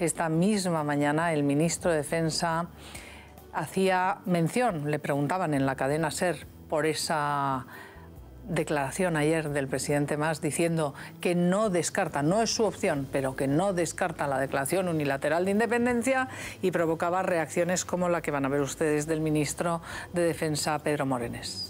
esta misma mañana el ministro de Defensa hacía mención, le preguntaban en la cadena SER por esa declaración ayer del presidente Mas diciendo que no descarta, no es su opción, pero que no descarta la declaración unilateral de independencia, y provocaba reacciones como la que van a ver ustedes del ministro de Defensa, Pedro Morenés.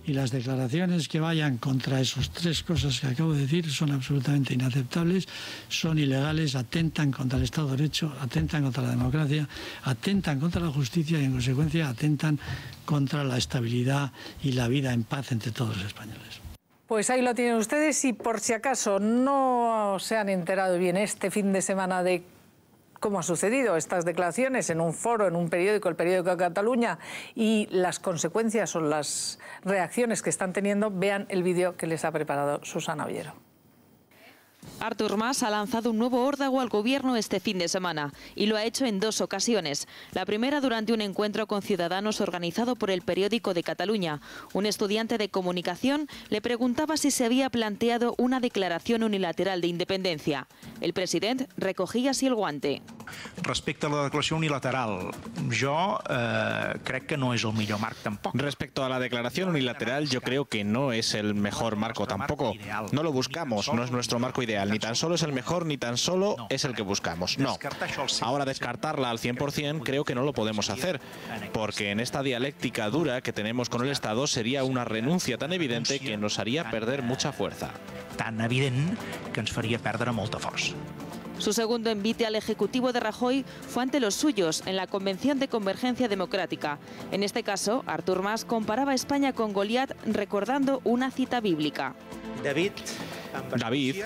Y las declaraciones que vayan contra esas tres cosas que acabo de decir son absolutamente inaceptables, son ilegales, atentan contra el Estado de Derecho, atentan contra la democracia, atentan contra la justicia y, en consecuencia, atentan contra la estabilidad y la vida en paz entre todos los españoles. Pues ahí lo tienen ustedes, y por si acaso no se han enterado bien este fin de semana de cómo ha sucedido estas declaraciones en un foro, en un periódico, el periódico de Cataluña, y las consecuencias o las reacciones que están teniendo, vean el vídeo que les ha preparado Susana Ollero. Artur Mas ha lanzado un nuevo órdago al gobierno este fin de semana y lo ha hecho en dos ocasiones. La primera durante un encuentro con ciudadanos organizado por el periódico de Cataluña. Un estudiante de comunicación le preguntaba si se había planteado una declaración unilateral de independencia. El presidente recogía así el guante. Respecte a la declaració unilateral, jo crec que no és el millor marc tampoc. Respecto a la declaración unilateral, yo creo que no es el mejor marco tampoco. No lo buscamos, no es nuestro marco ideal. Ni tan solo es el mejor, ni tan solo es el que buscamos. No. Ahora, descartarla al 100% creo que no lo podemos hacer, porque en esta dialéctica dura que tenemos con el Estado sería una renuncia tan evidente que nos haría perder mucha fuerza. Tan evident que ens faria perdre molta força. Su segundo envite al Ejecutivo de Rajoy fue ante los suyos en la Convención de Convergencia Democrática. En este caso, Artur Mas comparaba a España con Goliat recordando una cita bíblica. David,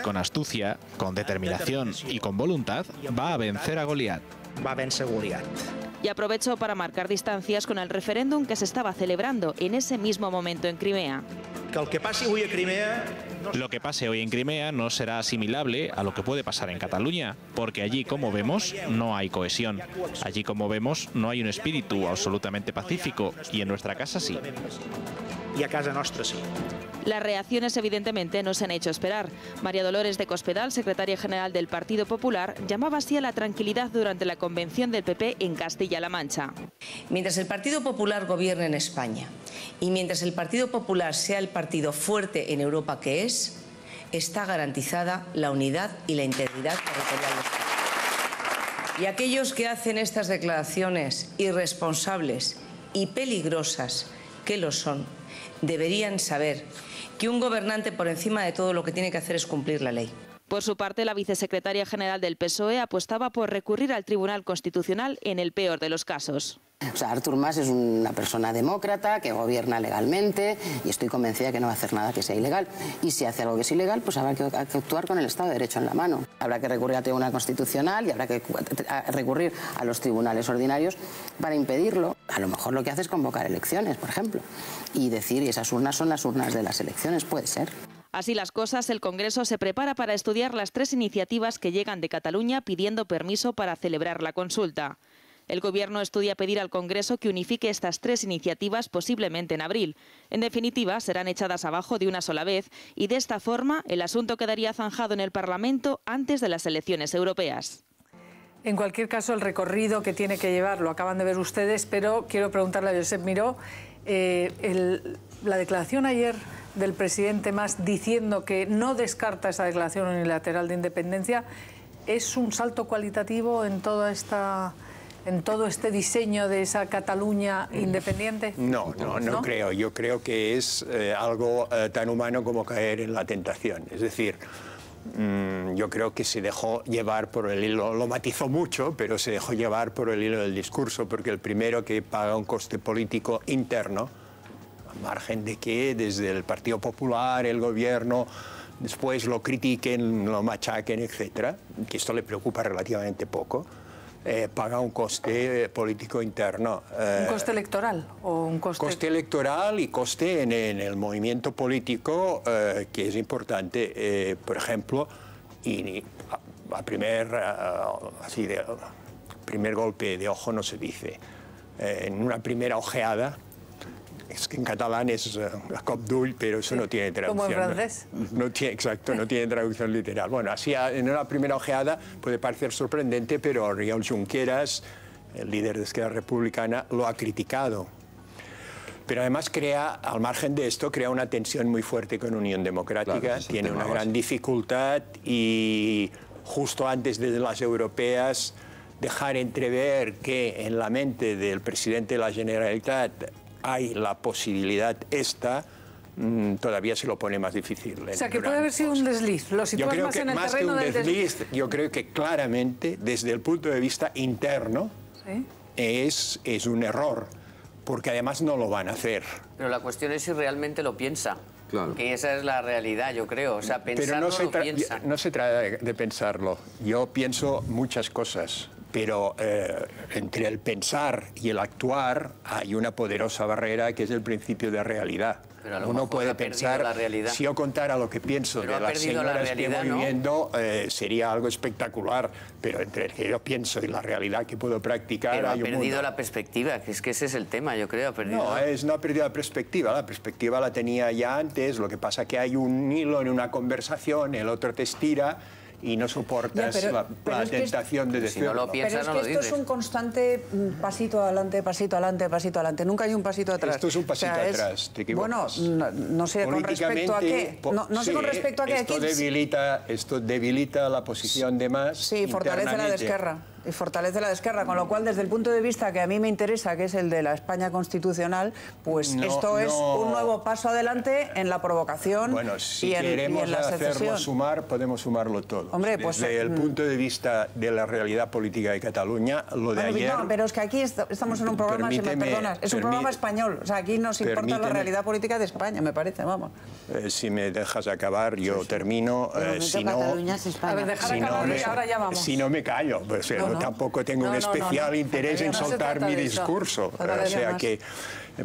con astucia, con determinación y con voluntad, va a vencer a Goliat. Va a vèncer Goliat. Y aprovechó para marcar distancias con el referéndum que se estaba celebrando en ese mismo momento en Crimea. Que el que passi avui a Crimea... Lo que pase hoy en Crimea no será asimilable a lo que puede pasar en Cataluña, porque allí, como vemos, no hay cohesión. Allí, como vemos, no hay un espíritu absolutamente pacífico, y en nuestra casa sí. I a casa nostra sí. Las reacciones evidentemente no se han hecho esperar. María Dolores de Cospedal, secretaria general del Partido Popular, llamaba así a la tranquilidad durante la convención del PP en Castilla-La Mancha. Mientras el Partido Popular gobierne en España y mientras el Partido Popular sea el partido fuerte en Europa que es, está garantizada la unidad y la integridad territorial de España. Y aquellos que hacen estas declaraciones irresponsables y peligrosas, que lo son, deberían saber que un gobernante por encima de todo lo que tiene que hacer es cumplir la ley. Por su parte, la vicesecretaria general del PSOE apostaba por recurrir al Tribunal Constitucional en el peor de los casos. O sea, Artur Mas es una persona demócrata que gobierna legalmente y estoy convencida que no va a hacer nada que sea ilegal. Y si hace algo que es ilegal, pues habrá que actuar con el Estado de Derecho en la mano. Habrá que recurrir al Tribunal Constitucional y habrá que recurrir a los tribunales ordinarios para impedirlo. A lo mejor lo que hace es convocar elecciones, por ejemplo, y decir, y esas urnas son las urnas de las elecciones, puede ser. Así las cosas, el Congreso se prepara para estudiar las tres iniciativas que llegan de Cataluña pidiendo permiso para celebrar la consulta. El Gobierno estudia pedir al Congreso que unifique estas tres iniciativas posiblemente en abril. En definitiva, serán echadas abajo de una sola vez y de esta forma el asunto quedaría zanjado en el Parlamento antes de las elecciones europeas. En cualquier caso, el recorrido que tiene que llevar lo acaban de ver ustedes, pero quiero preguntarle a Josep Miró, la declaración ayer del presidente Mas diciendo que no descarta esa declaración unilateral de independencia, ¿es un salto cualitativo en todo este diseño de esa Cataluña independiente? No creo. Yo creo que es algo tan humano como caer en la tentación. Es decir, yo creo que se dejó llevar por el hilo, lo matizó mucho, pero se dejó llevar por el hilo del discurso, porque el primero que paga un coste político interno, a margen de que desde el Partido Popular, el gobierno, después lo critiquen, lo machaquen, etcétera, que esto le preocupa relativamente poco, paga un coste político interno. ¿Un coste electoral? ¿O un coste electoral y coste en el movimiento político, que es importante. Por ejemplo, y a primer golpe de ojo no se dice. En una primera ojeada, es que en catalán es a cop d'ull, pero eso no tiene traducción. Como en francés. No tiene, exacto, no tiene traducción literal. Bueno, así en una primera ojeada puede parecer sorprendente, pero Oriol Junqueras, el líder de Esquerra Republicana, lo ha criticado. Pero además al margen de esto, crea una tensión muy fuerte con Unión Democrática, claro, tiene una gran dificultad y justo antes de las europeas dejar entrever que en la mente del presidente de la Generalitat hay la posibilidad todavía se lo pone más difícil. O sea, que puede haber sido un desliz. Lo sitúas más en el terreno del desliz. Yo creo que claramente, desde el punto de vista interno, ¿sí? es un error, porque además no lo van a hacer. Pero la cuestión es si realmente lo piensa. Claro. Que esa es la realidad, yo creo. O sea, pensarlo pero lo piensa. No se trata de pensarlo. Yo pienso muchas cosas, pero entre el pensar y el actuar hay una poderosa barrera que es el principio de realidad. Pero a lo Uno mejor puede ha perdido pensar, la realidad. si yo contara lo que pienso pero de las señoras que voy viendo, sería algo espectacular, pero entre el que yo pienso y la realidad que puedo practicar pero hay ha un perdido mundo. La perspectiva, que es que ese es el tema, yo creo. No ha perdido la perspectiva la tenía ya antes, lo que pasa es que hay un hilo en una conversación, el otro te estira y no soportas la tentación de decirlo. Si no lo piensas, pero es que esto es un constante pasito adelante, pasito adelante, pasito adelante. Nunca hay un pasito atrás. Esto es un pasito atrás, te equivocas. Bueno, no sé con respecto a qué. No sé con respecto a qué. Esto debilita la posición de Mas. Sí, fortalece la de Esquerra. Y fortalece la de Esquerra, con lo cual, desde el punto de vista que a mí me interesa, que es el de la España constitucional, pues esto es un nuevo paso adelante en la provocación. Bueno, si y en, queremos y en la hacerlo sumar, podemos sumarlo todo. Hombre, pues, desde el punto de vista de la realidad política de Cataluña, lo de ayer... No, pero es que aquí estamos en un programa, si me perdonas, es un programa español. O sea, aquí nos importa la realidad política de España, me parece, vamos. Si me dejas acabar, yo termino. Si no, a ver, dejar acabar y ahora ya vamos. Si no me callo, pues tampoco tengo un especial interés en soltar mi discurso. O sea que,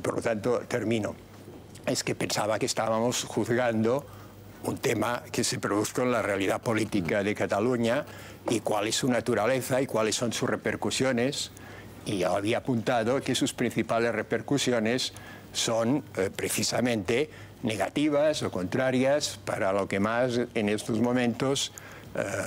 por lo tanto, termino. Es que pensaba que estábamos juzgando un tema que se produzca en la realidad política de Cataluña y cuál es su naturaleza y cuáles son sus repercusiones. Y yo había apuntado que sus principales repercusiones son precisamente negativas o contrarias para lo que más en estos momentos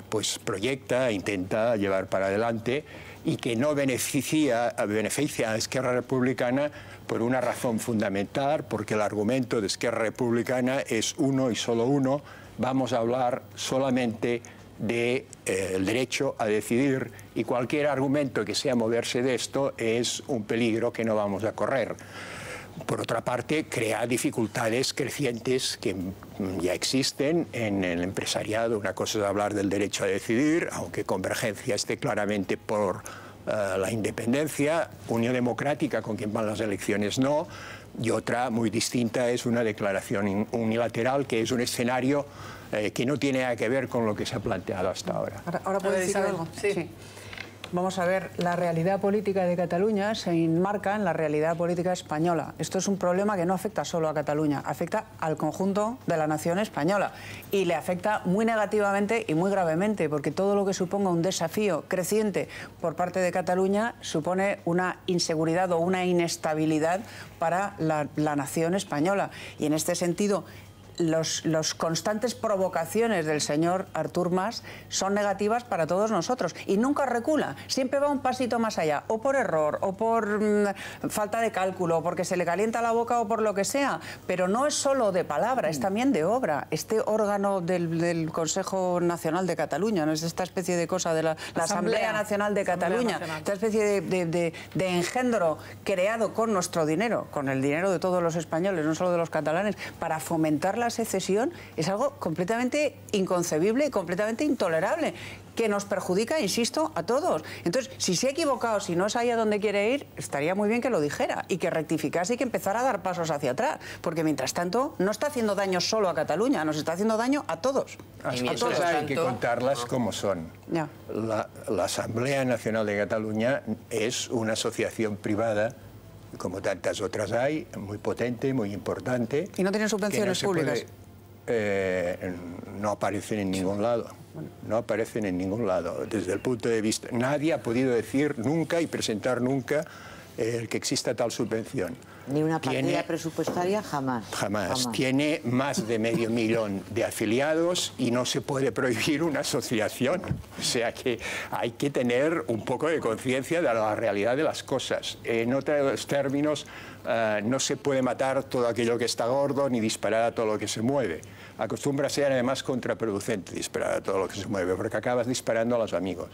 pues proyecta e intenta llevar para adelante y que no beneficia a Esquerra Republicana por una razón fundamental, porque el argumento de Esquerra Republicana es uno y solo uno: vamos a hablar solamente del derecho a decidir, y cualquier argumento que sea moverse de esto es un peligro que no vamos a correr. Por otra parte, crea dificultades crecientes que ya existen en el empresariado. Una cosa es hablar del derecho a decidir, aunque Convergencia esté claramente por la independencia, Unión Democrática, con quien van las elecciones, no, y otra muy distinta es una declaración unilateral, que es un escenario que no tiene nada que ver con lo que se ha planteado hasta ahora. ¿Ahora puedo decir algo? Sí. Vamos a ver, la realidad política de Cataluña se enmarca en la realidad política española. Esto es un problema que no afecta solo a Cataluña, afecta al conjunto de la nación española y le afecta muy negativamente y muy gravemente, porque todo lo que suponga un desafío creciente por parte de Cataluña supone una inseguridad o una inestabilidad para la nación española. Y en este sentido, los constantes provocaciones del señor Artur Mas son negativas para todos nosotros y nunca recula, siempre va un pasito más allá, o por error, o por falta de cálculo, o porque se le calienta la boca o por lo que sea, pero no es solo de palabra, es también de obra. Este órgano del Consejo Nacional de Cataluña, no es esta especie de cosa de la Asamblea Nacional de Cataluña, esta especie de engendro creado con nuestro dinero, con el dinero de todos los españoles, no solo de los catalanes, para fomentar la secesión, es algo completamente inconcebible y completamente intolerable, que nos perjudica, insisto, a todos. Entonces, si se ha equivocado, si no es ahí a donde quiere ir, estaría muy bien que lo dijera y que rectificase y que empezara a dar pasos hacia atrás, porque mientras tanto no está haciendo daño solo a Cataluña, nos está haciendo daño a todos. Las cosas hay que contarlas como son. Ya. La Asamblea Nacional de Cataluña es una asociación privada, como tantas otras hay, muy potente, muy importante. ¿Y no tienen subvenciones públicas? No aparecen en ningún lado. No aparecen en ningún lado. Desde el punto de vista... Nadie ha podido decir nunca y presentar nunca el que exista tal subvención. Ni una partida presupuestaria, jamás. Jamás. Tiene más de 500.000 de afiliados y no se puede prohibir una asociación. O sea que hay que tener un poco de conciencia de la realidad de las cosas. En otros términos, no se puede matar todo aquello que está gordo ni disparar a todo lo que se mueve. Acostumbra a ser además contraproducente disparar a todo lo que se mueve, porque acabas disparando a los amigos.